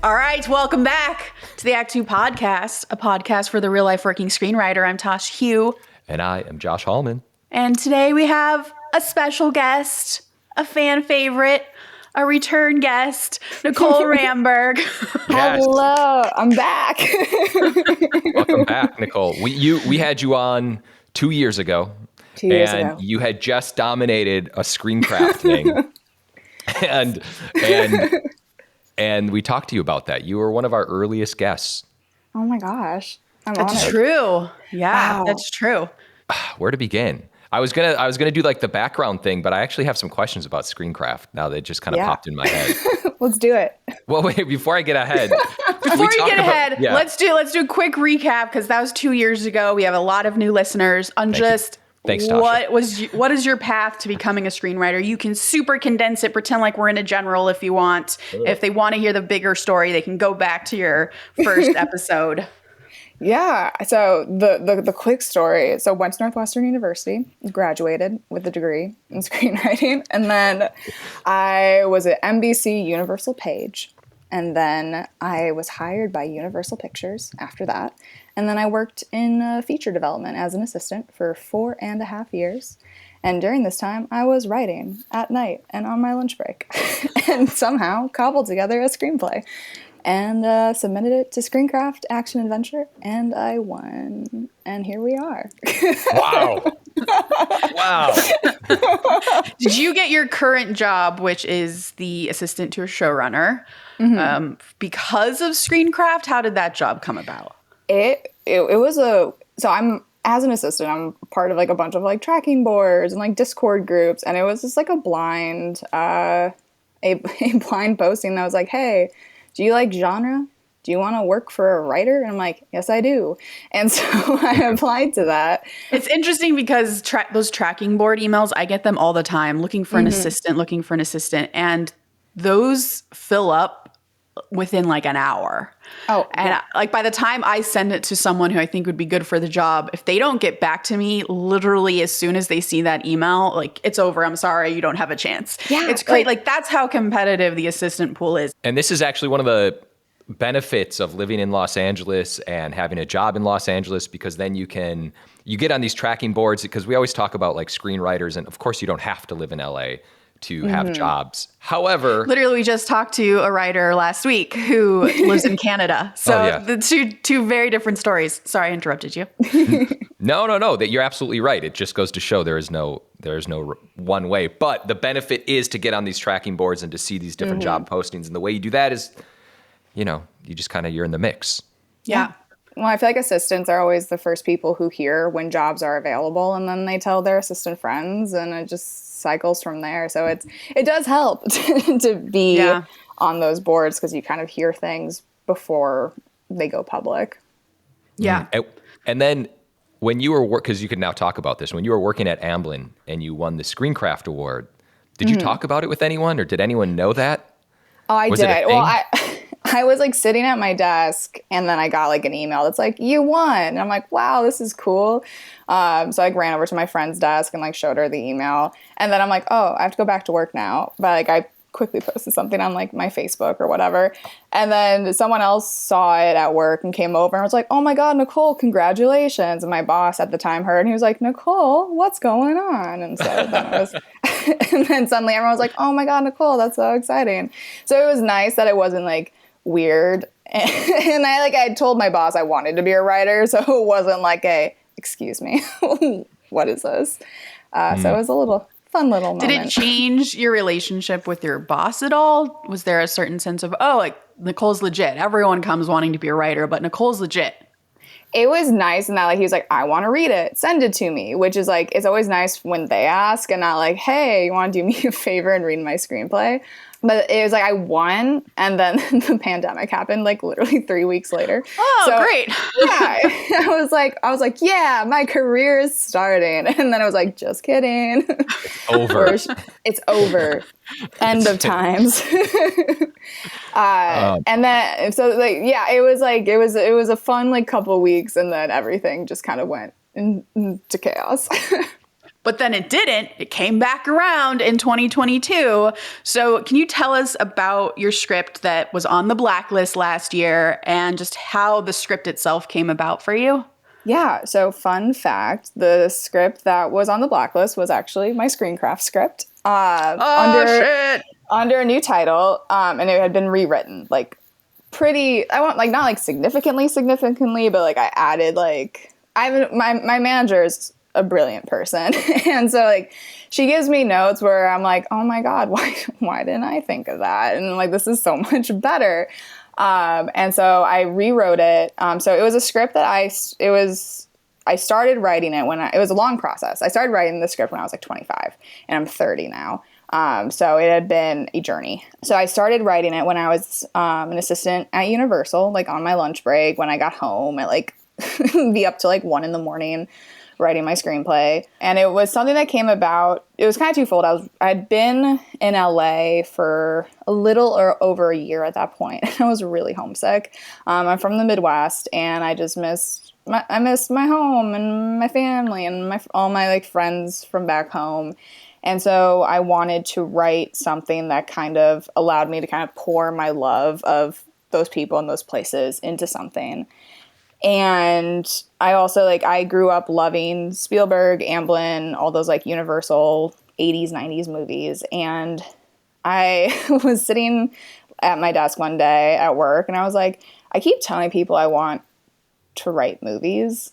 All right, welcome back to the Act Two podcast, a podcast for the real life working screenwriter. I'm Tasha Hugh. And I am Josh Hallman. And today we have a special guest, a fan favorite, a return guest, Nicole Ramberg. Yes. Hello, I'm back. Welcome back, Nicole. We had you on 2 years ago. 2 years and ago. You had just dominated a Screencraft thing. and we talked to you about that. You were one of our earliest guests. Oh my gosh. I'm That's honored. true. Yeah, Wow. that's true. Where to begin? I was gonna do like the background thing, but I actually have some questions about Screencraft now that just kind of popped in my head. Let's do it. Well, wait, before I get ahead. Before you get ahead, yeah. let's do a quick recap because that was 2 years ago. We have a lot of new listeners on Thanks, Tasha. what is your path to becoming a screenwriter? You can super condense it, pretend like we're in a general if you want. If they want to hear the bigger story, they can go back to your first episode. Yeah. So the quick story. So went to Northwestern University, graduated with a degree in screenwriting, and then I was at NBC Universal Page, and then I was hired by Universal Pictures after that, and then I worked in feature development as an assistant for 4.5 years. And during this time, I was writing at night and on my lunch break, and somehow cobbled together a screenplay. And submitted it to Screencraft Action Adventure, and I won. And here we are. Wow. Wow. Did you get your current job, which is the assistant to a showrunner, because of Screencraft? How did that job come about? It was so I'm, as an assistant, I'm part of like a bunch of like tracking boards and like Discord groups, and it was just like a blind posting that was like, hey, do you like genre? Do you want to work for a writer? And I'm like, yes, I do. And so I applied to that. It's interesting because those tracking board emails, I get them all the time, looking for an assistant, and those fill up within like an hour. Oh, and yeah. like by the time I send it to someone who I think would be good for the job, if they don't get back to me literally as soon as they see that email, like, it's over. I'm sorry, you don't have a chance. Yeah, it's great. Like that's how competitive the assistant pool is. And this is actually one of the benefits of living in Los Angeles and having a job in Los Angeles, because then you get on these tracking boards, because we always talk about like screenwriters, and of course you don't have to live in LA to have jobs. However, literally we just talked to a writer last week who lives in Canada. So the two very different stories. Sorry, I interrupted you. No, that you're absolutely right. It just goes to show there is no one way, but the benefit is to get on these tracking boards and to see these different job postings. And the way you do that is, you just you're in the mix. Yeah. Well, I feel like assistants are always the first people who hear when jobs are available, and then they tell their assistant friends, and it just cycles from there. So it does help to be on those boards, because you kind of hear things before they go public. Yeah. And then when you were because you can now talk about this, when you were working at Amblin and you won the Screencraft Award, did you talk about it with anyone, or did anyone know that? Oh, I Was it a did. thing? Well, I was like sitting at my desk, and then I got like an email that's like, you won. And I'm like, wow, this is cool. So I like ran over to my friend's desk and like showed her the email. And then I'm like, oh, I have to go back to work now. But like I quickly posted something on like my Facebook or whatever. And then someone else saw it at work and came over and was like, oh my God, Nicole, congratulations. And my boss at the time heard, and he was like, Nicole, what's going on? And so then it was, and then suddenly everyone was like, oh my God, Nicole, that's so exciting. So it was nice that it wasn't like weird. And I told my boss I wanted to be a writer, so it wasn't like excuse me, what is this? So it was a fun little moment. Did it change your relationship with your boss at all? Was there a certain sense of, oh, like Nicole's legit. Everyone comes wanting to be a writer, but Nicole's legit. It was nice in that he was like, I want to read it. Send it to me, which is like, it's always nice when they ask and not like, hey, you want to do me a favor and read my screenplay? But it was like I won, and then the pandemic happened like literally 3 weeks later. Oh, so, great. Yeah. I was like, yeah, my career is starting. And then I was like, just kidding. It's over. It's over. End of times. And then so like it was a fun like couple of weeks, and then everything just kind of went into chaos. But then it didn't. It came back around in 2022. So can you tell us about your script that was on the blacklist last year and just how the script itself came about for you? Yeah, so fun fact, the script that was on the blacklist was actually my Screencraft script. Shit! Under a new title, and it had been rewritten, like not like significantly, but like I added my manager's a brilliant person. And so like she gives me notes where I'm like, oh my God, why didn't I think of that? And like, this is so much better. And so I rewrote it. So it was a script that I started writing it it was a long process. I started writing the script when I was like 25 and I'm 30 now. So it had been a journey. So I started writing it when I was an assistant at Universal, like on my lunch break when I got home at like be up to like 1 a.m. writing my screenplay. And it was something that came about, it was kind of twofold. I'd been in LA for a little or over a year at that point. I was really homesick. I'm from the Midwest and I just missed my home and my family and all my like friends from back home. And so I wanted to write something that kind of allowed me to kind of pour my love of those people and those places into something. And I also I grew up loving Spielberg, Amblin, all those like Universal 80s, 90s movies. And I was sitting at my desk one day at work and I was like, I keep telling people I want to write movies,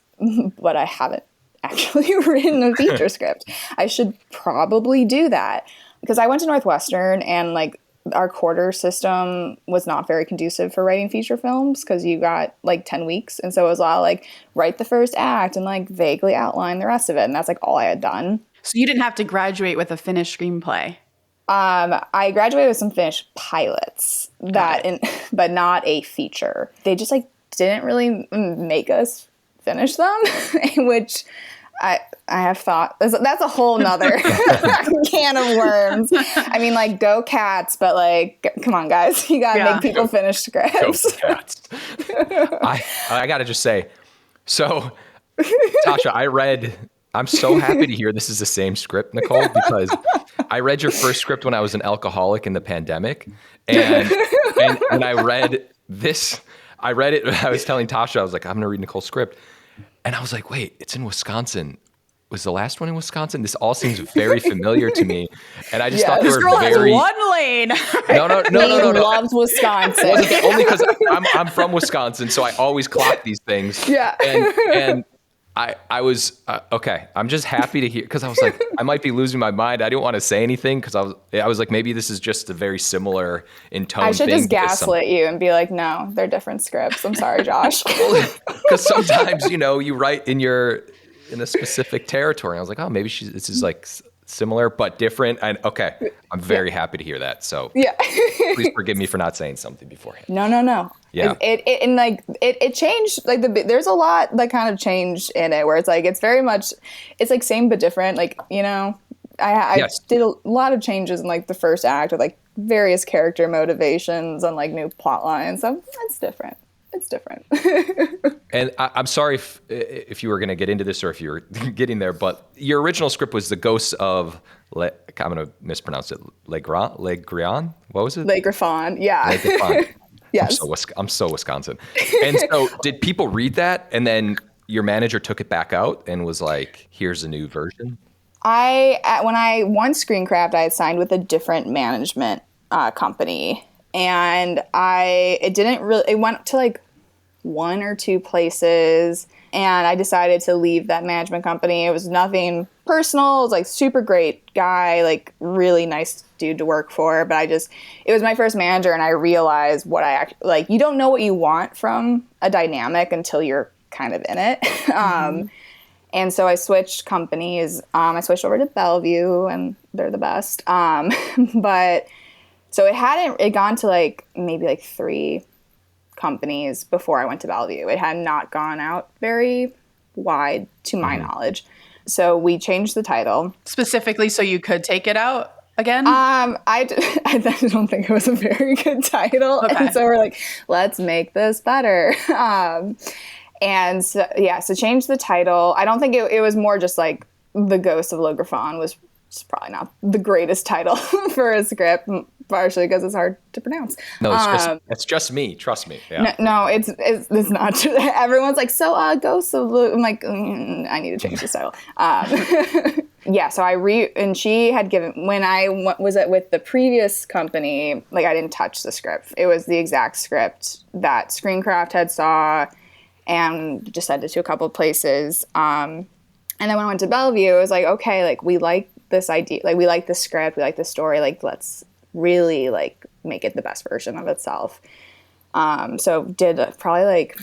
but I haven't actually written a feature script. I should probably do that because I went to Northwestern and like our quarter system was not very conducive for writing feature films because you got like 10 weeks. And so it was a lot like write the first act and like vaguely outline the rest of it. And that's like all I had done. So you didn't have to graduate with a finished screenplay. I graduated with some finished pilots but not a feature. They just like didn't really make us finish them, which I have thought that's a whole nother can of worms. I mean, like, go Cats, but like, come on, guys, you gotta make people finish scripts. Go Cats. I gotta just say, so Tasha, I'm so happy to hear this is the same script, Nicole, because I read your first script when I was an alcoholic in the pandemic, and I read this. I read it. I was telling Tasha, I was like, I'm gonna read Nicole's script. And I was like, wait, it's in Wisconsin. Was the last one in Wisconsin? This all seems very familiar to me. And I just thought they were girl very... has one lane. No. Loves Wisconsin. Only because I'm from Wisconsin, so I always clock these things. Yeah. And I was, okay, I'm just happy to hear, because I was like, I might be losing my mind. I didn't want to say anything because I was like, maybe this is just a very similar in tone. I should just gaslit you and be like, no, they're different scripts. I'm sorry, Josh. Because sometimes, you write in a specific territory. I was like, oh, maybe this is like similar but different. And okay, I'm very happy to hear that. So please forgive me for not saying something beforehand. No. Yeah. It changed. Like there's a lot that kind of changed in it where it's like, it's very much, it's like same but different. Like, I did a lot of changes in like the first act with like various character motivations and like new plot lines. So it's different. It's different. And I'm sorry if you were going to get into this or if you were getting there, but your original script was The Ghosts of, I'm going to mispronounce it, Le Griffon? What was it? Le Griffon, yeah. Le Griffon. Yes. I'm so Wisconsin. And so did people read that and then your manager took it back out and was like, here's a new version? When I won Screencraft, I had signed with a different management company. And it went to like 1 or 2 places, and I decided to leave that management company. It was nothing personal. It was like super great guy, like really nice dude to work for. But it was my first manager, and I realized you don't know what you want from a dynamic until you're kind of in it. Mm-hmm. And so I switched companies. I switched over to Bellevue, and they're the best. But so it gone to like maybe like 3 companies before I went to Bellevue. It had not gone out very wide to my knowledge. So we changed the title. Specifically so you could take it out again? I don't think it was a very good title. Okay. And so we're like, let's make this better. And so change the title. I don't think it was more just like The Ghost of Lografon was probably not the greatest title for a script, partially because it's hard to pronounce. No, it's just me. Trust me. Yeah. No, it's not true. Everyone's like, so Ghost of I'm like, I need to change the title. Yeah, so and she had given, when I was with the previous company, like I didn't touch the script. It was the exact script that Screencraft had saw and just sent it to a couple of places. And then when I went to Bellevue, it was like, okay, like we like this idea, like we like the script, we like the story, like let's really like make it the best version of itself. So did probably like,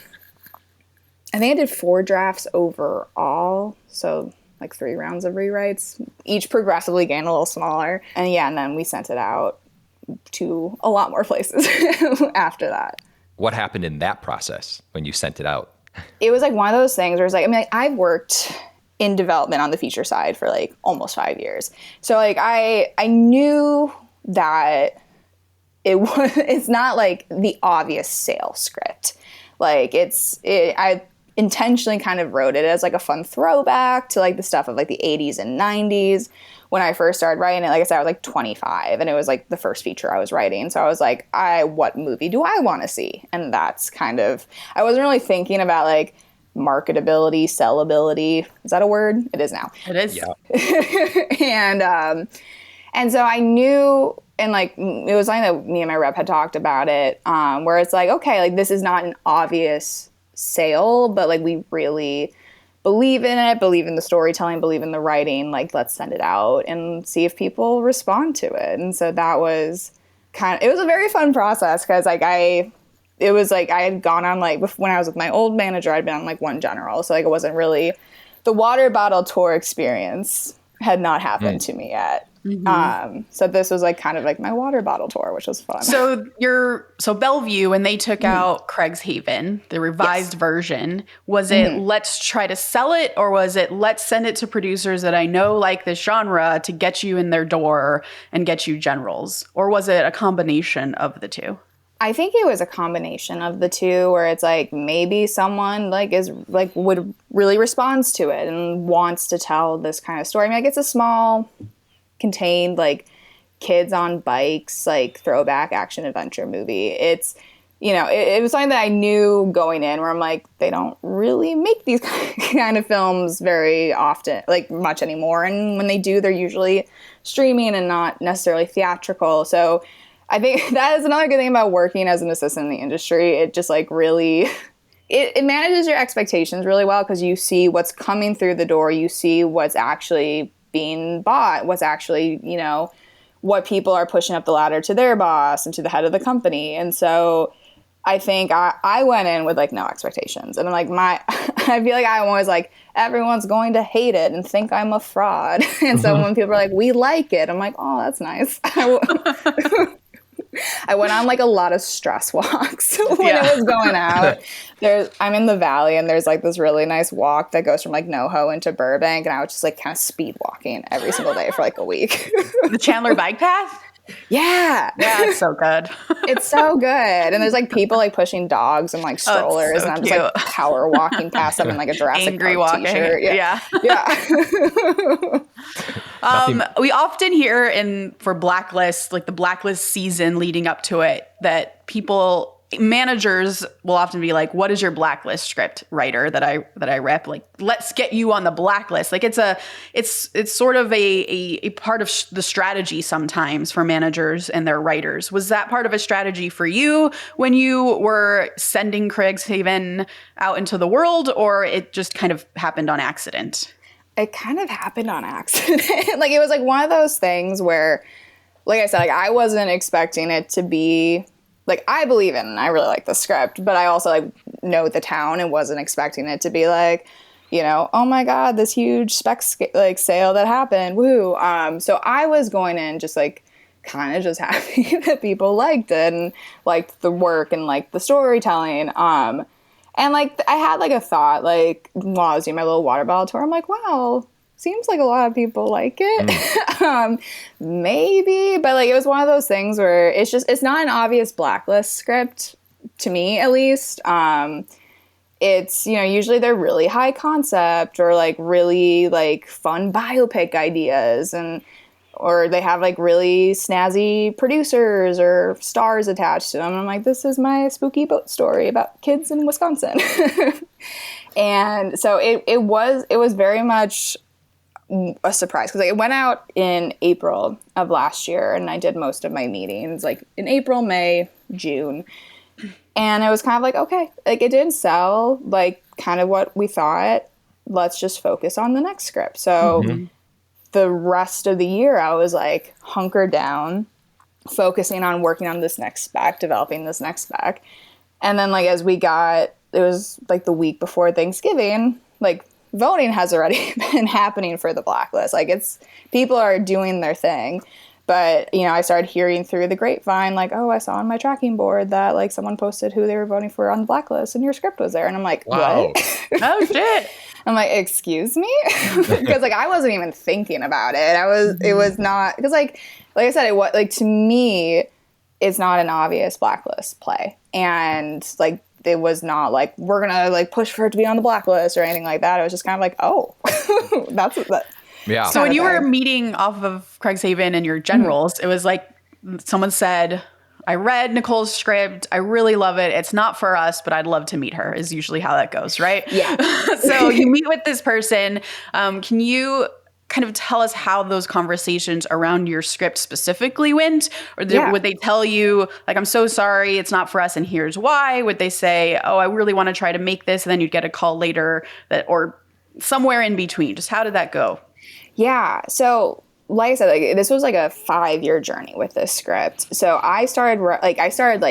I think I did 4 drafts overall. So like 3 rounds of rewrites, each progressively getting a little smaller. And yeah, and then we sent it out to a lot more places after that. What happened in that process when you sent it out? It was like one of those things where it's like, I mean, like, I've worked in development on the feature side for like almost 5 years. So like I knew that it's not like the obvious sales script. Like I intentionally kind of wrote it as like a fun throwback to like the stuff of like the 80s and 90s. When I first started writing it, like I said, I was like 25 and it was like the first feature I was writing. So I was like, what movie do I want to see? And that's kind of, I wasn't really thinking about like marketability, sellability. Is that a word? It is now. It is. Yeah. And so I knew, and like it was something that me and my rep had talked about it, where it's like, okay, like this is not an obvious sale, but like we really believe in it, believe in the storytelling, believe in the writing, like let's send it out and see if people respond to it. And so that was it was a very fun process because like it was like I had gone on like, when I was with my old manager, I'd been on like one general. So like it wasn't really, the water bottle tour experience had not happened to me yet. Mm-hmm. So this was like kind of like my water bottle tour, which was fun. So Bellevue, when they took out CRAIGSHAVEN, the revised version, was it let's try to sell it, or was it let's send it to producers that I know like this genre to get you in their door and get you generals? Or was it a combination of the two? I think it was a combination of the two, where it's like maybe someone like is like would really responds to it and wants to tell this kind of story. I mean, like it's a small, contained like kids on bikes, like throwback action adventure movie. It's, you know, it was something that I knew going in, where I'm like, they don't really make these kind of films very often, like much anymore. And when they do, they're usually streaming and not necessarily theatrical. So I think that is another good thing about working as an assistant in the industry. It just like really, it manages your expectations really well, because you see what's coming through the door. You see what's actually being bought, what's actually, you know, what people are pushing up the ladder to their boss and to the head of the company. And so I think I went in with like no expectations. And I'm like, I feel like I'm always like, everyone's going to hate it and think I'm a fraud. And so when people are like, we like it, I'm like, oh, that's nice. I went on like a lot of stress walks when it was going out. I'm in the Valley, and there's like this really nice walk that goes from like NoHo into Burbank, and I was just like kind of speed walking every single day for like a week. The Chandler bike path? Yeah. Yeah, it's so good. It's so good. And there's like people like pushing dogs and like strollers, so and I'm cute. just like power walking past them in like a Jurassic Angry Park walking. t-shirt. Yeah. We often hear for Blacklist, like the Blacklist season leading up to it, that managers will often be like, what is your Blacklist script writer that I rep? Like, let's get you on the Blacklist. Like it's sort of a part of the strategy sometimes for managers and their writers. Was that part of a strategy for you when you were sending CRAIGSHAVEN out into the world, or it just kind of happened on accident? It kind of happened on accident. Like it was like one of those things where, like I said, like I wasn't expecting it to be like, I believe in, and I really like the script, but I also like know the town and wasn't expecting it to be like, you know, oh my God, this huge spec like sale that happened. Woo. So I was going in just like kind of just happy that people liked it and liked the work and liked the storytelling. And like I had like a thought, like while I was doing my little water bottle tour, I'm like, wow, seems like a lot of people like it. Maybe, but like it was one of those things where it's not an obvious Blacklist script to me, at least. it's, usually they're really high concept or like really like fun biopic ideas, or they have like really snazzy producers or stars attached to them. And I'm like, this is my spooky boat story about kids in Wisconsin. And so it was very much a surprise, because it went out in April of last year, and I did most of my meetings like in April, May, June. And I was kind of like, okay, like it didn't sell like kind of what we thought. Let's just focus on the next script. So the rest of the year, I was like hunkered down, focusing on working on this next spec, developing this next spec. And then like as it was like the week before Thanksgiving, like voting has already been happening for the blacklist. Like people are doing their thing. But, I started hearing through the grapevine, like, oh, I saw on my tracking board that, like, someone posted who they were voting for on the blacklist, and your script was there. And I'm like, wow. What? Oh, shit. I'm like, excuse me? Because, like, I wasn't even thinking about it. It was not, because, like I said, it was, like, to me, it's not an obvious blacklist play. And, like, it was not like, we're going to, like, push for it to be on the blacklist or anything like that. It was just kind of like, oh, that's what that. Yeah. So when you were meeting off of CRAIGSHAVEN and your generals, it was like someone said, I read Nicole's script. I really love it. It's not for us, but I'd love to meet her, is usually how that goes, right? Yeah. So you meet with this person. Can you kind of tell us how those conversations around your script specifically went? Or would they tell you, like, I'm so sorry, it's not for us, and here's why? Would they say, oh, I really want to try to make this, and then you'd get a call later, or somewhere in between? Just how did that go? Yeah. So like I said, like this was like a 5-year journey with this script. So I started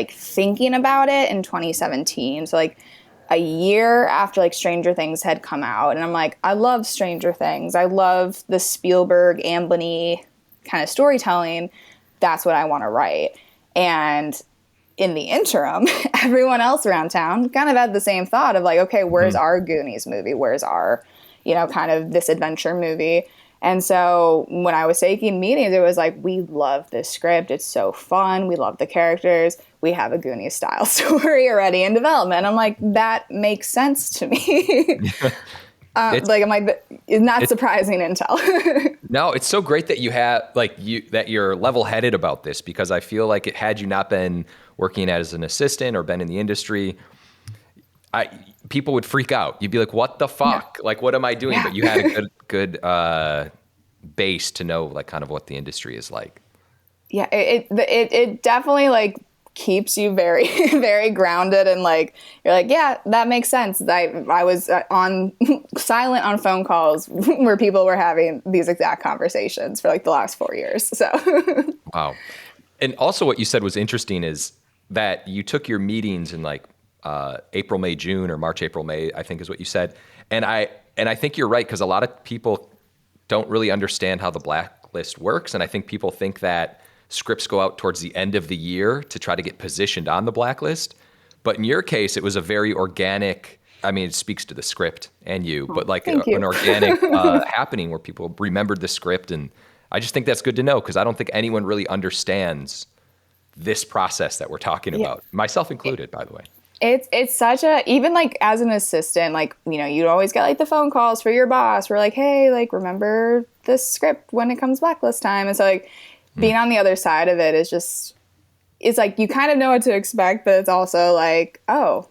thinking about it in 2017. So like a year after like Stranger Things had come out, and I'm like, I love Stranger Things. I love the Spielberg, Amblin-esque kind of storytelling. That's what I want to write. And in the interim, everyone else around town kind of had the same thought of like, okay, where's our Goonies movie? Where's our, kind of this adventure movie? And so when I was taking meetings, it was like, we love this script. It's so fun. We love the characters. We have a Goonies style story already in development. I'm like, that makes sense to me. I'm like, it's not surprising intel. No, it's so great that you have that you're level-headed about this, because I feel like had you not been working as an assistant or been in the industry, people would freak out. You'd be like, what the fuck? Yeah. Like, what am I doing? Yeah. But you had a good base to know like kind of what the industry is like. Yeah, it definitely like keeps you very, very grounded, and like, you're like, yeah, that makes sense. I was silent on phone calls where people were having these exact conversations for like the last 4 years. So. Wow. And also what you said was interesting is that you took your meetings in like April, May, June, or March, April, May, I think is what you said. And I think you're right, because a lot of people don't really understand how the blacklist works. And I think people think that scripts go out towards the end of the year to try to get positioned on the blacklist. But in your case, it was a very organic, I mean, it speaks to the script and you, but like an organic happening where people remembered the script. And I just think that's good to know, because I don't think anyone really understands this process that we're talking about, myself included, by the way. It's such a, even like as an assistant, like, you'd always get like the phone calls for your boss. We're like, hey, like, remember this script when it comes blacklist time. And so like being on the other side of it is just, it's like, you kind of know what to expect, but it's also like, oh,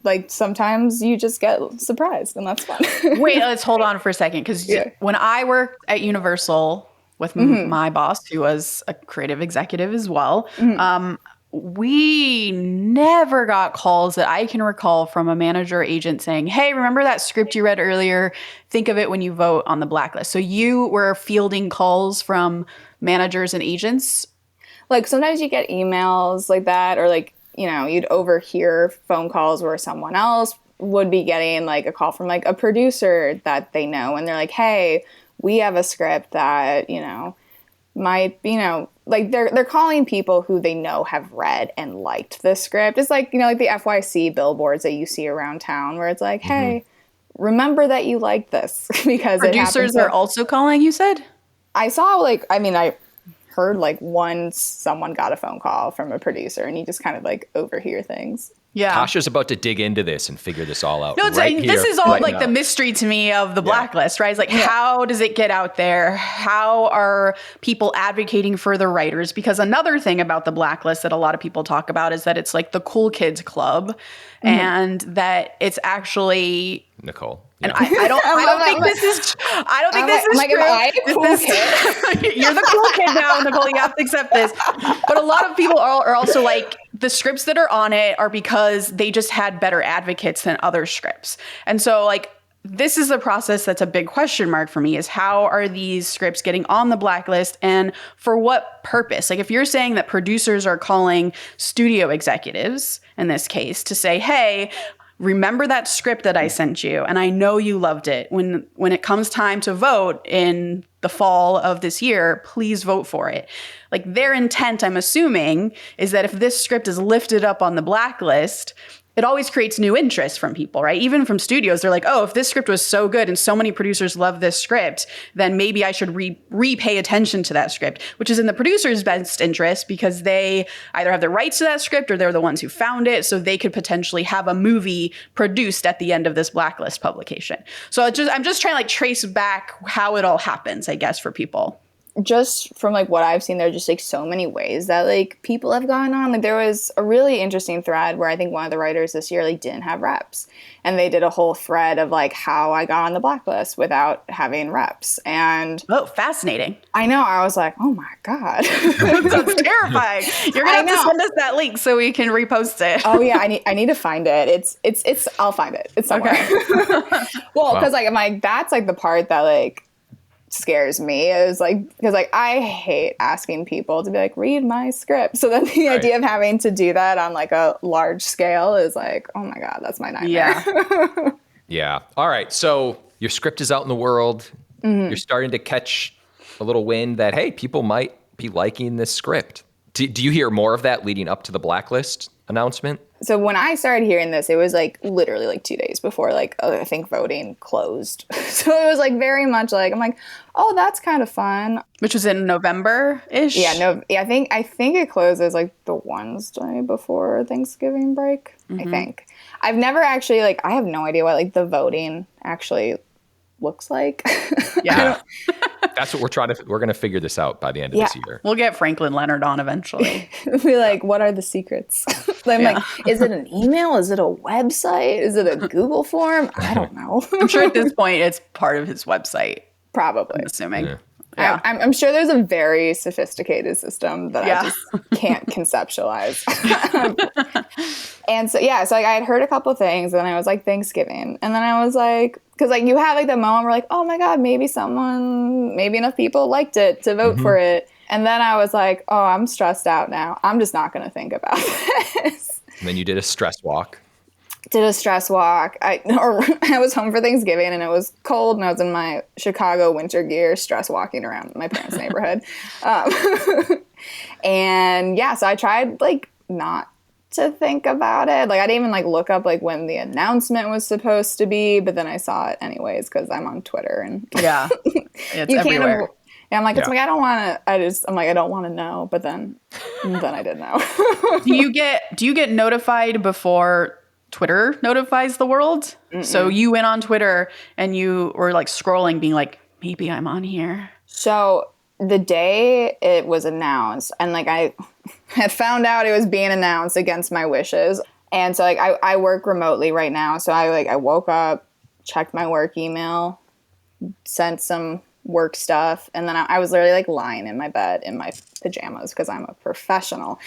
like sometimes you just get surprised, and that's fun. Wait, let's hold on for a second. Because when I worked at Universal with my boss, who was a creative executive as well, we never got calls that I can recall from a manager or agent saying, hey, remember that script you read earlier? Think of it when you vote on the blacklist. So you were fielding calls from managers and agents? Like sometimes you get emails like that, or like, you'd overhear phone calls where someone else would be getting like a call from like a producer that they know. And they're like, hey, we have a script that, might, like they're calling people who they know have read and liked the script. It's like, like the FYC billboards that you see around town where it's like, hey, remember that you liked this, because producers are also calling, you said? I saw I heard like someone got a phone call from a producer, and you just kind of like overhear things. Yeah. Tasha's about to dig into this and figure this all out. No, it's right this here, is all right like now. the mystery to me of the blacklist, right? It's like, how does it get out there? How are people advocating for the writers? Because another thing about the blacklist that a lot of people talk about is that it's like the cool kids club, and that it's actually Nicole. And Yeah. I don't think this is true. Am I a cool kid? You're the cool kid now, Nicole. You have to accept this. But a lot of people are also like, the scripts that are on it are because they just had better advocates than other scripts. And so like, this is the process that's a big question mark for me, is how are these scripts getting on the blacklist and for what purpose? Like if you're saying that producers are calling studio executives in this case to say, hey, remember that script that I sent you, and I know you loved it. When it comes time to vote in the fall of this year, please vote for it. Like their intent, I'm assuming, is that if this script is lifted up on the blacklist, it always creates new interest from people, right? Even from studios, they're like, oh, if this script was so good and so many producers love this script, then maybe I should repay attention to that script, which is in the producer's best interest because they either have the rights to that script or they're the ones who found it, so they could potentially have a movie produced at the end of this blacklist publication. So I'm just trying to like trace back how it all happens, I guess, for people. Just from like what I've seen, there are just like so many ways that like people have gone on. Like there was a really interesting thread where I think one of the writers this year like didn't have reps, and they did a whole thread of like how I got on the blacklist without having reps. And oh, fascinating. I know, I was like, oh my God. That's terrifying. You're gonna have to send us that link so we can repost it. Oh yeah, I need to find it. It's I'll find it. It's somewhere. Okay. Well, because like I'm like, that's like the part that like scares me, is like, because like I hate asking people to be like, read my script. So then the idea of having to do that on like a large scale is like, oh my God, that's my nightmare. Yeah. Yeah. All right. So your script is out in the world. You're starting to catch a little wind that, hey, people might be liking this script. Do you hear more of that leading up to the blacklist announcement? So when I started hearing this, it was like literally like 2 days before like I think voting closed. So it was like very much like, I'm like, oh, that's kind of fun. Which was in November-ish? Yeah, no, yeah, I think it closes like the Wednesday before Thanksgiving break. I think. I've never actually like, I have no idea what like the voting actually looks like. Yeah. That's what we're going to figure this out by the end of this year. We'll get Franklin Leonard on eventually. Be like, what are the secrets? I'm like, is it an email? Is it a website? Is it a Google form? I don't know. I'm sure at this point it's part of his website. Probably. I'm assuming. Yeah. Yeah. I'm sure there's a very sophisticated system that Yeah. I just can't conceptualize. And so, yeah, so like I had heard a couple things, and then I was like, Thanksgiving. And then I was like, because like you have like the moment where like, oh my God, maybe enough people liked it to vote for it. And then I was like, oh, I'm stressed out now. I'm just not going to think about this. And then you did a stress walk. Did a stress walk. I was home for Thanksgiving, and it was cold, and I was in my Chicago winter gear, stress walking around my parents' neighborhood. And yeah, so I tried like not to think about it. Like I didn't even like look up like when the announcement was supposed to be, but then I saw it anyways because I'm on Twitter and Yeah. It's everywhere. And I'm like, it's Yeah. like, I don't want to, I'm like, I don't want to know, but then I did know. Do you get notified before Twitter notifies the world? So you went on Twitter and you were like scrolling being like, maybe I'm on here. So the day it was announced, and like I had found out it was being announced against my wishes. And so like I work remotely right now. So I woke up, checked my work email, sent some work stuff, and then I was literally like lying in my bed in my pajamas because I'm a professional.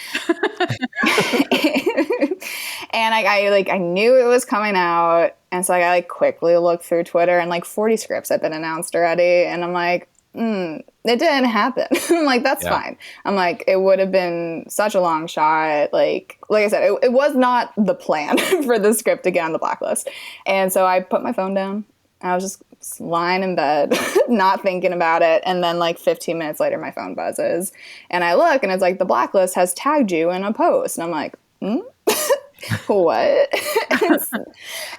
And I knew it was coming out, and so I like quickly looked through Twitter, and like 40 scripts had been announced already, and I'm like, it didn't happen. I'm like, that's fine. I'm like, it would have been such a long shot. Like I said, it was not the plan for the script to get on the blacklist. And so I put my phone down. I was just lying in bed, not thinking about it. And then like 15 minutes later, my phone buzzes. And I look, and it's like, the blacklist has tagged you in a post. And I'm like, what?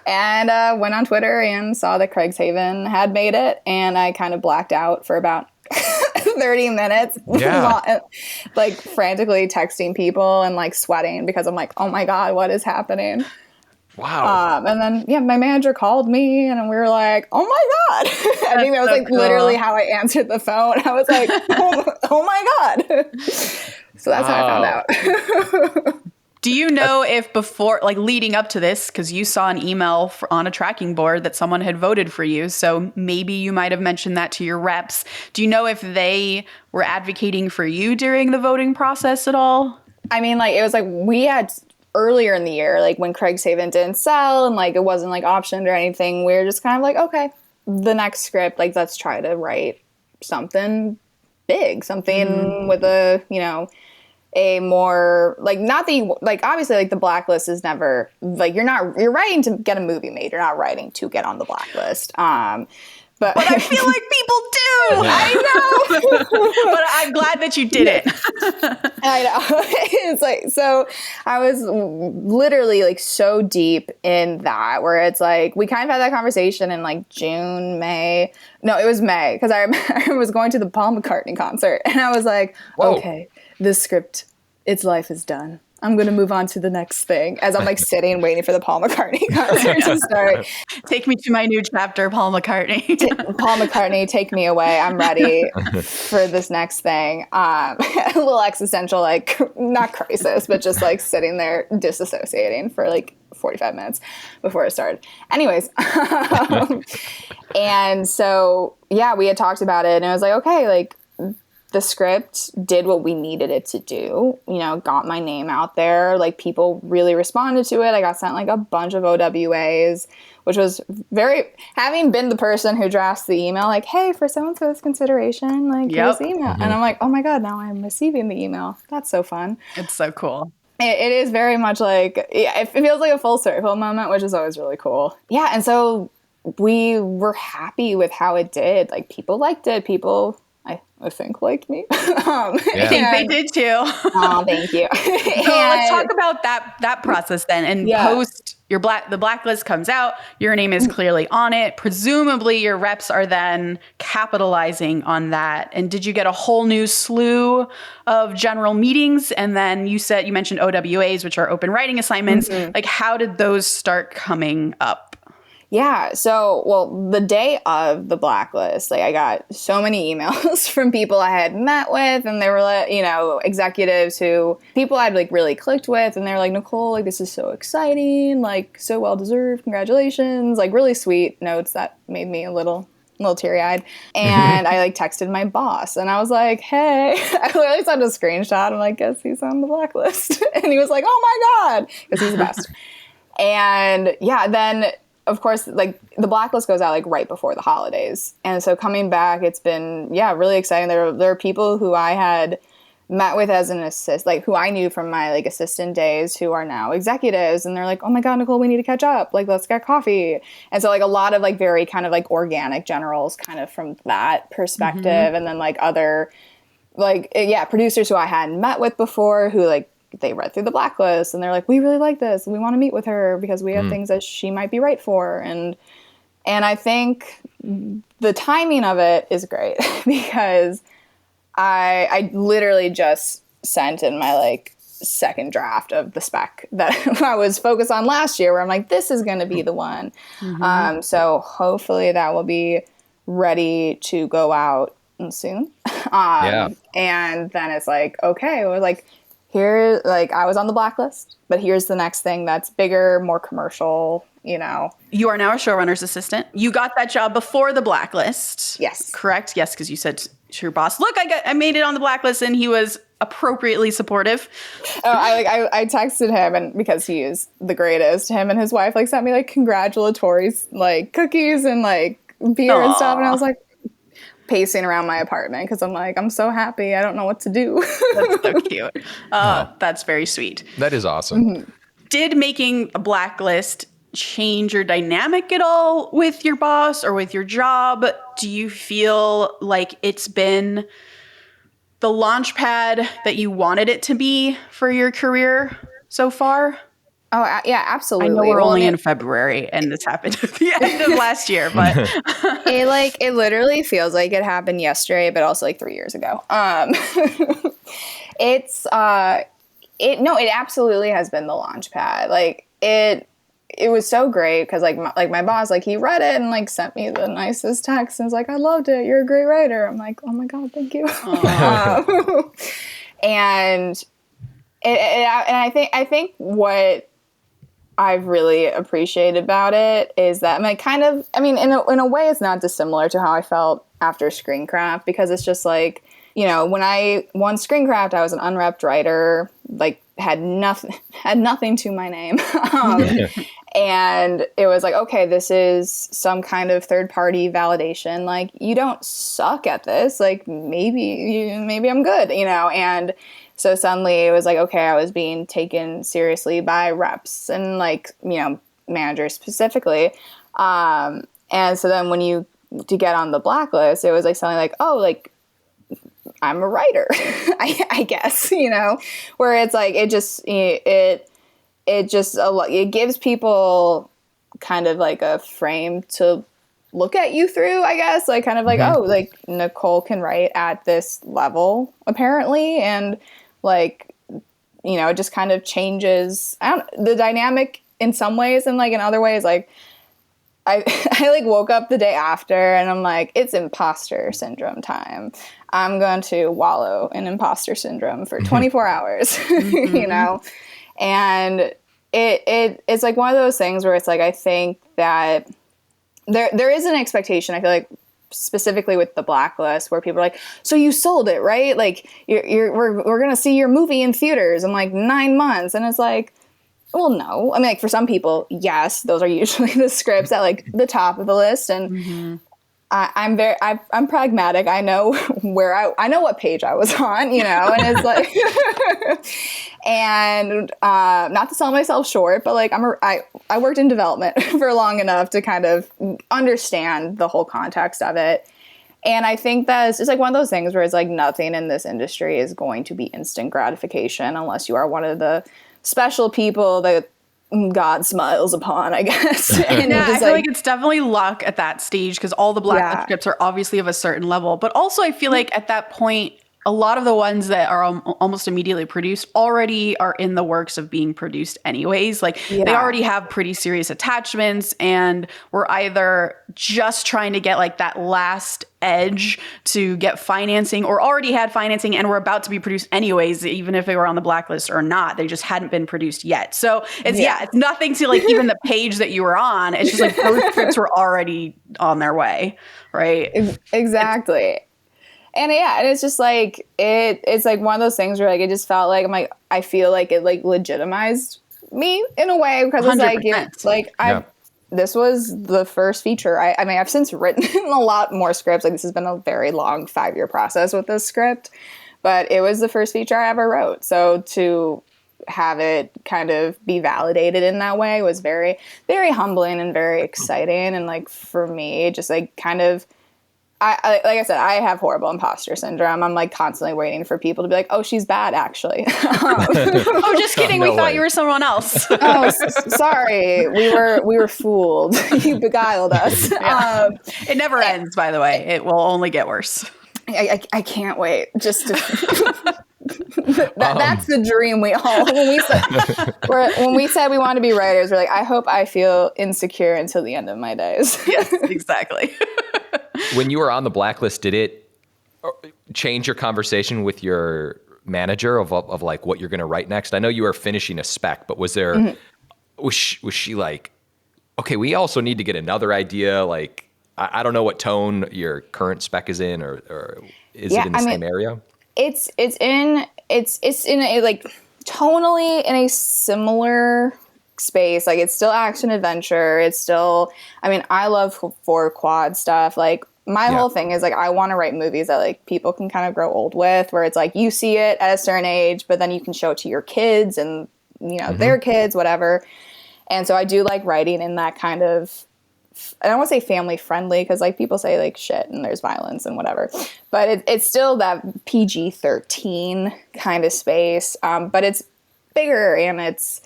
And went on Twitter and saw that CRAIGSHAVEN had made it. And I kind of blacked out for about 30 minutes, Yeah. like frantically texting people and like sweating because I'm like, oh my God, what is happening? Wow. And then, my manager called me and we were like, oh my God. I think that was so like cool. literally how I answered the phone. I was like, oh my God. So that's how I found out. Do you know if before, like leading up to this, because you saw an email on a tracking board that someone had voted for you, so maybe you might have mentioned that to your reps. Do you know if they were advocating for you during the voting process at all? I mean, like, it was like we had earlier in the year, like when CRAIGSHAVEN didn't sell and like it wasn't like optioned or anything, we were just kind of like, okay, the next script, like let's try to write something big, something with a, a more like, not that you like, obviously like the blacklist is never like, you're writing to get a movie made, you're not writing to get on the blacklist. But I feel like people do. I know. But I'm glad that you did it. I know. It's like, so I was literally like so deep in that where it's like, we kind of had that conversation in like June, May. No, it was May because I was going to the Paul McCartney concert and I was like, Whoa. okay, this script, its life is done. I'm going to move on to the next thing as I'm like sitting waiting for the Paul McCartney concert to start. Take me to my new chapter, Paul McCartney. Paul McCartney, take me away. I'm ready for this next thing. A little existential, like not crisis, but just like sitting there disassociating for like 45 minutes before it started. Anyways. And so, we had talked about it and I was like, okay, like, the script did what we needed it to do, got my name out there. Like people really responded to it. I got sent like a bunch of OWAs, which was having been the person who drafts the email, like, hey, for someone's consideration, like here's the email. And I'm like, oh my God, now I'm receiving the email. That's so fun. It's so cool. It is very much like, it feels like a full circle moment, which is always really cool. Yeah. And so we were happy with how it did. Like people liked it. People, I think liked me. I think they did too. Oh, thank you. So let's talk about that process then. And post the blacklist comes out, your name is clearly on it. Presumably your reps are then capitalizing on that. And did you get a whole new slew of general meetings? And then you mentioned OWAs, which are open writing assignments. Like how did those start coming up? Yeah. So, the day of the blacklist, like I got so many emails from people I had met with and they were like, executives people I'd like really clicked with. And they were like, Nicole, like this is so exciting, like so well-deserved. Congratulations. Like really sweet notes that made me a little teary eyed. And I like texted my boss and I was like, hey, I literally sent a screenshot. I'm like, guess he's on the blacklist. And he was like, oh my God, because he's the best. And then of course, like the blacklist goes out like right before the holidays. And so coming back, it's been, really exciting. There are people who I had met with as an assist, like who I knew from my like assistant days who are now executives. And they're like, oh my God, Nicole, we need to catch up. Like, let's get coffee. And so like a lot of like very kind of like organic generals kind of from that perspective. And then like other like, producers who I hadn't met with before who like, they read through the blacklist and they're like, we really like this. We want to meet with her because we have things that she might be right for. And I think the timing of it is great because I literally just sent in my like second draft of the spec that I was focused on last year where I'm like, this is going to be the one. So hopefully that will be ready to go out soon. And then it's like, okay, we're like, here, like I was on the blacklist, but here's the next thing that's bigger, more commercial, You are now a showrunner's assistant. You got that job before the blacklist. Yes. Correct? Yes, because you said to your boss, look, I made it on the blacklist, and he was appropriately supportive. Oh, I texted him, and because he is the greatest, him and his wife like sent me like congratulatory like cookies and like beer and stuff, and I was like, pacing around my apartment because I'm like, I'm so happy. I don't know what to do. That's so cute. That's very sweet. That is awesome. Did making a blacklist change your dynamic at all with your boss or with your job? Do you feel like it's been the launch pad that you wanted it to be for your career so far? Oh, yeah, absolutely. I know we're Well, only and in February and this happened at the end of last year, but it literally feels like it happened yesterday, but also like 3 years ago. It's it absolutely has been the launch pad. Like it was so great because my boss, like, he read it and like sent me the nicest text and was like, I loved it, you're a great writer. I'm like, oh my god, thank you. And I think what I've really appreciated about it is that, in a way it's not dissimilar to how I felt after Screencraft, because it's just like, when I won Screencraft, I was an unrepped writer, like had nothing to my name. And it was like, okay, this is some kind of third-party validation. Like, you don't suck at this. Like, maybe I'm good, And so suddenly it was like, okay, I was being taken seriously by reps and like, managers specifically. And so then to get on the blacklist, it was like something like, oh, like, I'm a writer, I guess, where it's like, it gives people kind of like a frame to look at you through, I guess, like kind of like, oh, like Nicole can write at this level apparently. And like, it just kind of changes the dynamic in some ways. And like in other ways, like I like woke up the day after and I'm like, it's imposter syndrome time. I'm going to wallow in imposter syndrome for 24 hours, and it's like one of those things where it's like, I think that there is an expectation, I feel like, specifically with the blacklist, where people are like, so you sold it, right? Like we're going to see your movie in theaters in like 9 months. And it's like, well, no. I mean, like for some people, yes, those are usually the scripts at like the top of the list. And I'm pragmatic. I know I know what page I was on, and it's like, and not to sell myself short, but like I worked in development for long enough to kind of understand the whole context of it. And I think that it's just like one of those things where it's like nothing in this industry is going to be instant gratification unless you are one of the special people that God smiles upon, I guess. And yeah, I feel like it's definitely luck at that stage because all the blacklist scripts are obviously of a certain level. But also I feel like at that point, a lot of the ones that are almost immediately produced already are in the works of being produced anyways. Like they already have pretty serious attachments and we're either just trying to get like that last edge to get financing or already had financing and were about to be produced anyways, even if they were on the blacklist or not. They just hadn't been produced yet. So it's nothing to like even the page that you were on. It's just like those scripts were already on their way, right? Exactly. And and it's just like it's like one of those things where like it just felt like I feel like it like legitimized me in a way because it's like this was the first feature. I mean I've since written a lot more scripts. Like this has been a very long 5-year process with this script, but it was the first feature I ever wrote. So to have it kind of be validated in that way was very, very humbling and very exciting. And like for me, just like kind of. I like I said, I have horrible imposter syndrome. I'm like constantly waiting for people to be like, "Oh, she's bad, actually." Oh, just kidding. We thought you were someone else. Oh, sorry. We were fooled. You beguiled us. Yeah. It never ends, by the way. It will only get worse. I can't wait. Just to that's the dream we all when we said we wanted to be writers. We're like, I hope I feel insecure until the end of my days. Yes, exactly. When you were on the blacklist, did it change your conversation with your manager of like what you're going to write next? I know you were finishing a spec, but was there was she like, okay, we also need to get another idea? Like, I don't know what tone your current spec is in, or is it in the same area? It's in a like tonally in a similar space. Like it's still action adventure. It's still, I mean, I love 4 quad stuff. Like my whole thing is like, I want to write movies that like people can kind of grow old with, where it's like, you see it at a certain age, but then you can show it to your kids and, their kids, whatever. And so I do like writing in that kind of, I don't want to say family friendly because like people say like shit and there's violence and whatever, but it's still that PG-13 kind of space. But it's bigger and it's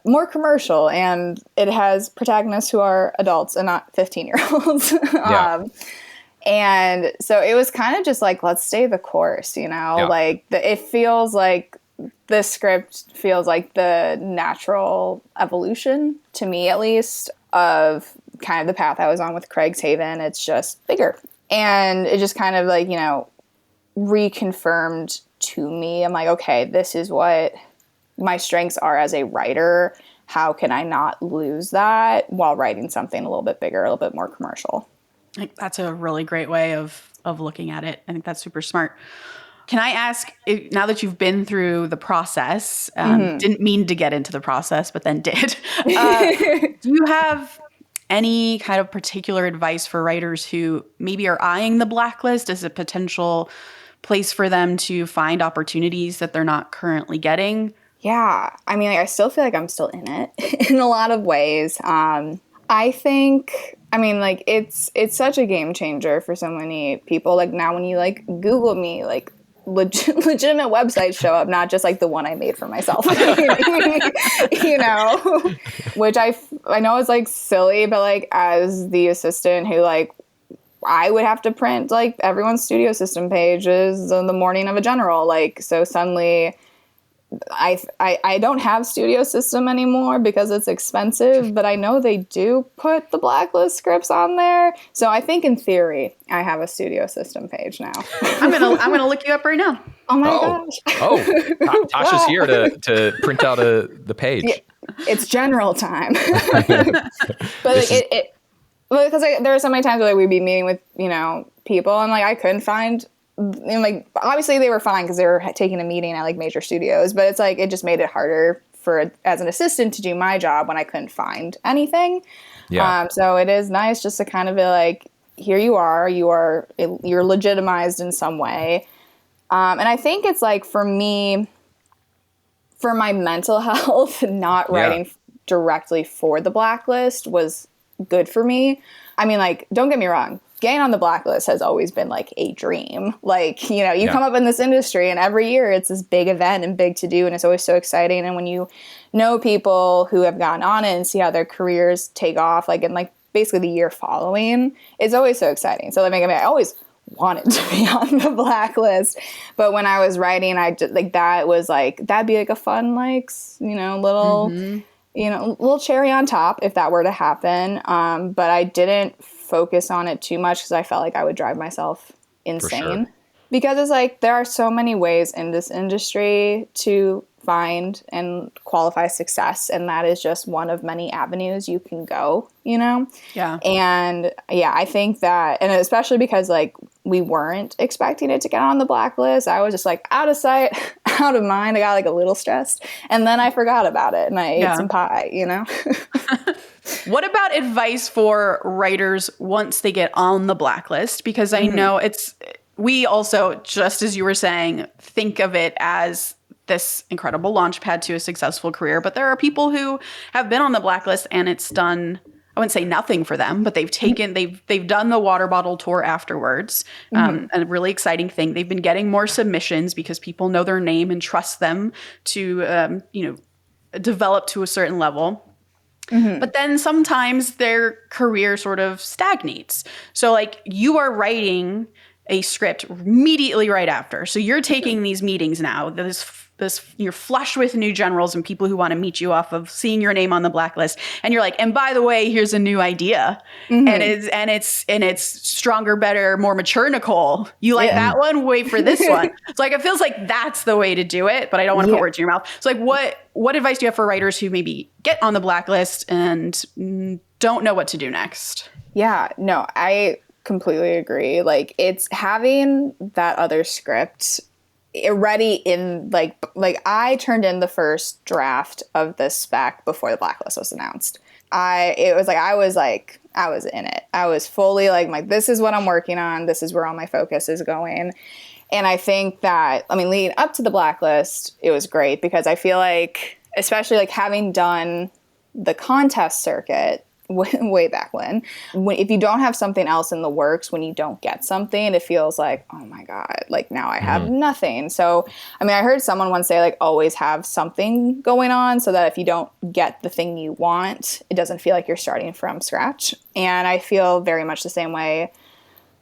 more commercial, and it has protagonists who are adults and not 15-year-olds. Yeah. And so it was kind of just like, let's stay the course, you know, Yeah. like it feels like the script feels like the natural evolution, to me at least, of kind of the path I was on with CRAIGSHAVEN. It's just bigger. And it just kind of like, you know, reconfirmed to me. I'm like, okay, this is what my strengths are as a writer. How can I not lose that while writing something a little bit bigger, a little bit more commercial? I think that's a really great way of looking at it. I think that's super smart. Can I ask, now that you've been through the process, didn't mean to get into the process, but then did, do you have any kind of particular advice for writers who maybe are eyeing the blacklist as a potential place for them to find opportunities that they're not currently getting? Yeah. I mean, like, I still feel like I'm still in it in a lot of ways. I think, I mean, like, it's such a game changer for so many people. Like, now when you, like, Google me, like, legitimate websites show up, not just, like, the one I made for myself. You know? Which I know is, like, silly, but, like, as the assistant who, like, I would have to print, like, everyone's studio system pages on the morning of a general. Like, so suddenly I don't have studio system anymore because it's expensive, but I know they do put the blacklist scripts on there. So I think in theory, I have a studio system page now. I'm gonna look you up right now. Oh my gosh. Tasha's here to print out the page. Yeah, it's general time. But like because there are so many times where like, we'd be meeting with, you know, people and like I couldn't find, and like obviously they were fine because they were taking a meeting at like major studios, but it's like it just made it harder for as an assistant to do my job when I couldn't find anything. Yeah. So it is nice just to kind of be like, here you're legitimized in some way. And I think it's like for me, for my mental health, not writing directly for the blacklist was good for me. I mean, like, don't get me wrong. Getting on the blacklist has always been like a dream. Like, you know, you come up in this industry and every year it's this big event and big to do and it's always so exciting. And when you know people who have gotten on it and see how their careers take off, like in like basically the year following, it's always so exciting. So like, I mean, I always wanted to be on the blacklist, but when I was writing, I just like that was like, that'd be like a fun, like, you know, little, you know, little cherry on top if that were to happen. But I didn't focus on it too much because I felt like I would drive myself insane. Because it's like there are so many ways in this industry to find and qualify success, and that is just one of many avenues you can go, you know? Yeah. And yeah, I think that, and especially because like we weren't expecting it to get on the blacklist, I was just like out of sight, out of mind. I got like a little stressed and then I forgot about it and I ate some pie, you know? What about advice for writers once they get on the blacklist? Because I know we also, just as you were saying, think of it as this incredible launch pad to a successful career. But there are people who have been on the blacklist and it's done, I wouldn't say nothing for them, but they've done the water bottle tour afterwards. A really exciting thing. They've been getting more submissions because people know their name and trust them to, you know, develop to a certain level. But then sometimes their career sort of stagnates. So like you are writing a script immediately right after. So you're taking these meetings now. You're flush with new generals and people who want to meet you off of seeing your name on the blacklist. And you're like, and by the way, here's a new idea. And it's stronger, better, more mature Nicole. You like that one? Wait for this one. So like it feels like that's the way to do it, but I don't want to put words in your mouth. So like what advice do you have for writers who maybe get on the blacklist and don't know what to do next? Yeah, no, I completely agree. Like it's having that other script ready in like I turned in the first draft of the spec before the blacklist was announced. I was in it. I was fully like this is what I'm working on. This is where all my focus is going. And I think that, I mean, leading up to the blacklist, it was great because I feel like, especially like having done the contest circuit, way back when, if you don't have something else in the works, when you don't get something, it feels like, oh my God, like now I have nothing. So, I mean, I heard someone once say like always have something going on so that if you don't get the thing you want, it doesn't feel like you're starting from scratch. And I feel very much the same way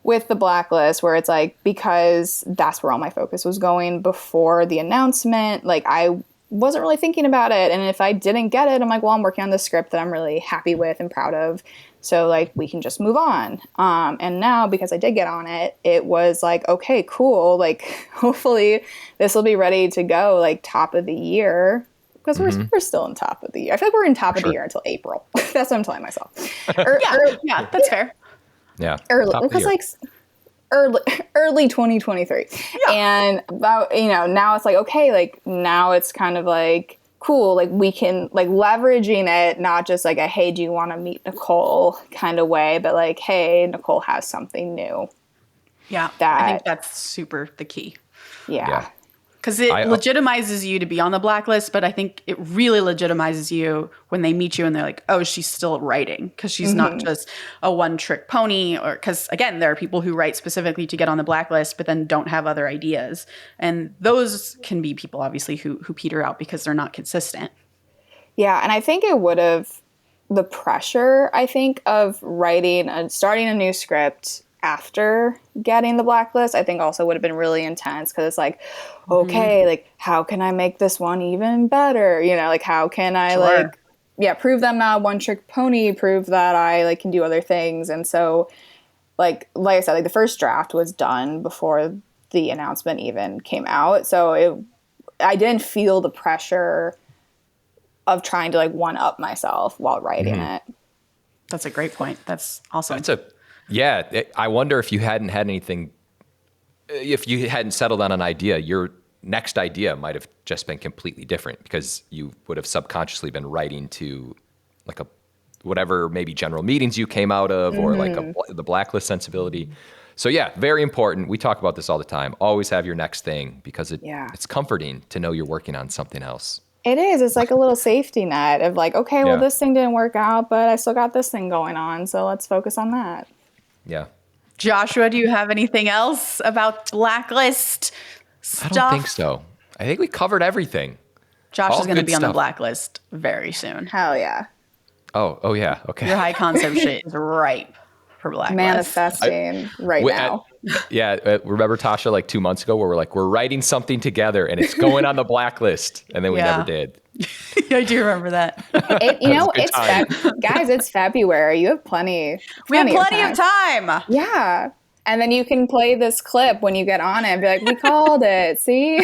with the Blacklist, where it's like, because that's where all my focus was going before the announcement, like I wasn't really thinking about it. And if I didn't get it, I'm like, well, I'm working on this script that I'm really happy with and proud of. So like we can just move on. And now because I did get on it, it was like, okay, cool. Like hopefully this will be ready to go like top of the year. Because we're still in top of the year. I feel like we're in top of the year until April. That's what I'm telling myself. Yeah, that's fair. Yeah. Early 2023. Yeah. And about, now it's like, okay, like now it's kind of like, cool, like we can like leveraging it, not just like a, hey, do you want to meet Nicole kind of way, but like, hey, Nicole has something new. Yeah. I think that's super the key. Yeah. Because it legitimizes you to be on the Blacklist, but I think it really legitimizes you when they meet you and they're like, oh, she's still writing, because she's not just a one-trick pony. Or because, again, there are people who write specifically to get on the Blacklist but then don't have other ideas. And those can be people, obviously, who peter out because they're not consistent. Yeah, and I think it would have, the pressure, I think, of writing and starting a new script after getting the Blacklist, I think also would have been really intense, because it's like, okay, like how can I make this one even better? Like how can I prove that I'm not a one-trick pony, prove that I like can do other things. And so like I said, like the first draft was done before the announcement even came out. So I didn't feel the pressure of trying to like one up myself while writing it. That's a great point. That's awesome. Yeah, I wonder if you hadn't had anything, if you hadn't settled on an idea, your next idea might have just been completely different, because you would have subconsciously been writing to like whatever maybe general meetings you came out of, or like the Blacklist sensibility. So yeah, very important. We talk about this all the time. Always have your next thing, because it's comforting to know you're working on something else. It is. It's like a little safety net of like, okay, well, this thing didn't work out, but I still got this thing going on, so let's focus on that. Yeah. Joshua, do you have anything else about Blacklist stuff? I don't think so. I think we covered everything. Josh is going to be on the Blacklist very soon. Hell yeah. Oh yeah. Okay. Your high concept shit is ripe for Blacklist. Manifesting now. Remember Tasha like 2 months ago where we're writing something together and it's going on the Blacklist, and then we never did. I do remember that. Guys, it's February. You have plenty. We have plenty of time. Yeah. And then you can play this clip when you get on it and be like, we called it. See?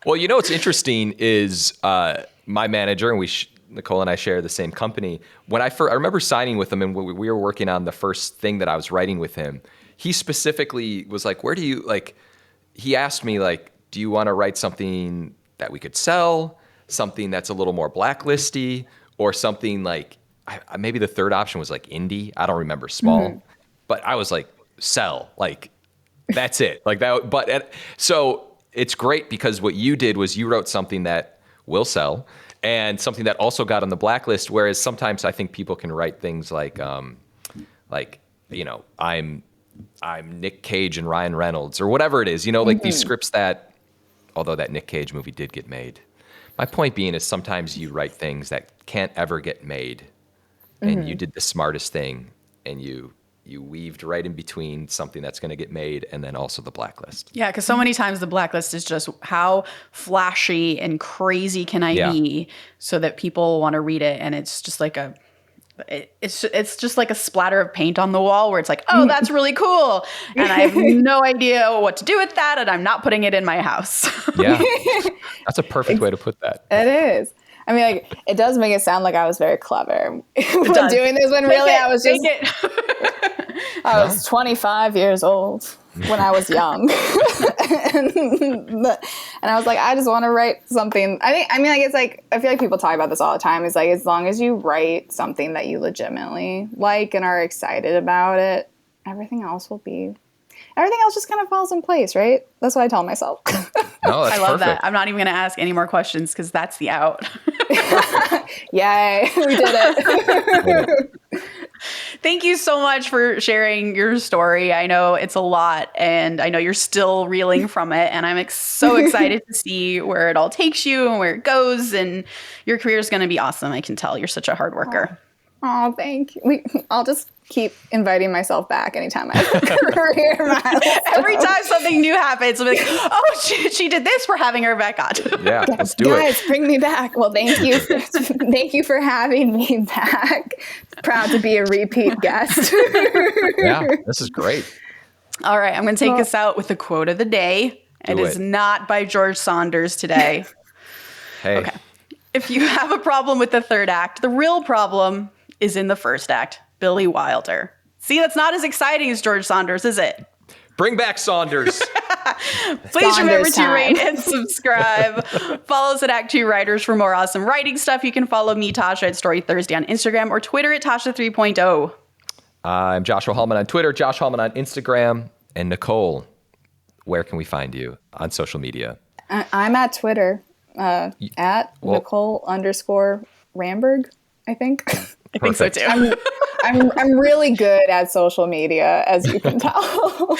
Well, what's interesting is my manager, and Nicole and I share the same company. When I remember signing with him and we were working on the first thing that I was writing with him, he specifically was like, where do you, like, he asked me, like, do you want to write something that we could sell, something that's a little more Blacklisty, or something like, maybe the third option was like indie. I don't remember, small. But I was like, sell, like, that's it. Like that. But so it's great, because what you did was you wrote something that will sell, and something that also got on the Blacklist. Whereas sometimes I think people can write things like I'm Nick Cage and Ryan Reynolds, or whatever it is, like these scripts that, although that Nick Cage movie did get made. My point being is sometimes you write things that can't ever get made, and you did the smartest thing, and you weaved right in between something that's going to get made and then also the Blacklist. Yeah, because so many times the Blacklist is just how flashy and crazy can I be so that people want to read it, and it's just like it's just like a splatter of paint on the wall where it's like, oh, that's really cool, and I have no idea what to do with that, and I'm not putting it in my house. Yeah, that's a perfect way to put that. It is. I mean, like, it does make it sound like I was very clever when doing this, when really I was just... I was 25 years old when I was young. and I was like, I just want to write something. It's like, I feel like people talk about this all the time. It's like, as long as you write something that you legitimately like and are excited about it, everything else will be everything else just kind of falls in place, right? That's what I tell myself. No, that's I love perfect. that. I'm not even going to ask any more questions because that's the out. Yay, we did it. Thank you so much for sharing your story. I know it's a lot and I know you're still reeling from it. And I'm so excited to see where it all takes you and where it goes. And your career is going to be awesome. I can tell you're such a hard worker. Oh, thank you. I'll just keep inviting myself back anytime I have a career milestone. Every time something new happens, I'm like, oh, she did this. We're having her back on. Yeah, let's do it. Guys, bring me back. Well, thank you. Thank you for having me back. Proud to be a repeat guest. Yeah, this is great. All right, I'm going to take us out with the quote of the day. It is not by George Saunders today. Hey. Okay. If you have a problem with the third act, the real problem is in the first act. Billy Wilder. See, that's not as exciting as George Saunders, is it? Bring back Saunders. Please remember Saunders to time. rate and subscribe. Follow us at ActTwoWriters for more awesome writing stuff. You can follow me, Tasha, at Story Thursday on Instagram or Twitter at Tasha 3.0. I'm Joshua Hallman on Twitter, Josh Hallman on Instagram. And Nicole, where can we find you on social media? I'm at Twitter at Nicole_Ramberg, I think. I think so too. I'm really good at social media, as you can tell.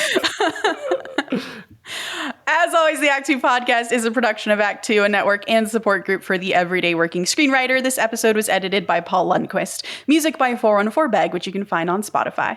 As always, the Act Two podcast is a production of Act Two, a network and support group for the everyday working screenwriter. This episode was edited by Paul Lundquist. Music by 414 Bag, which you can find on Spotify.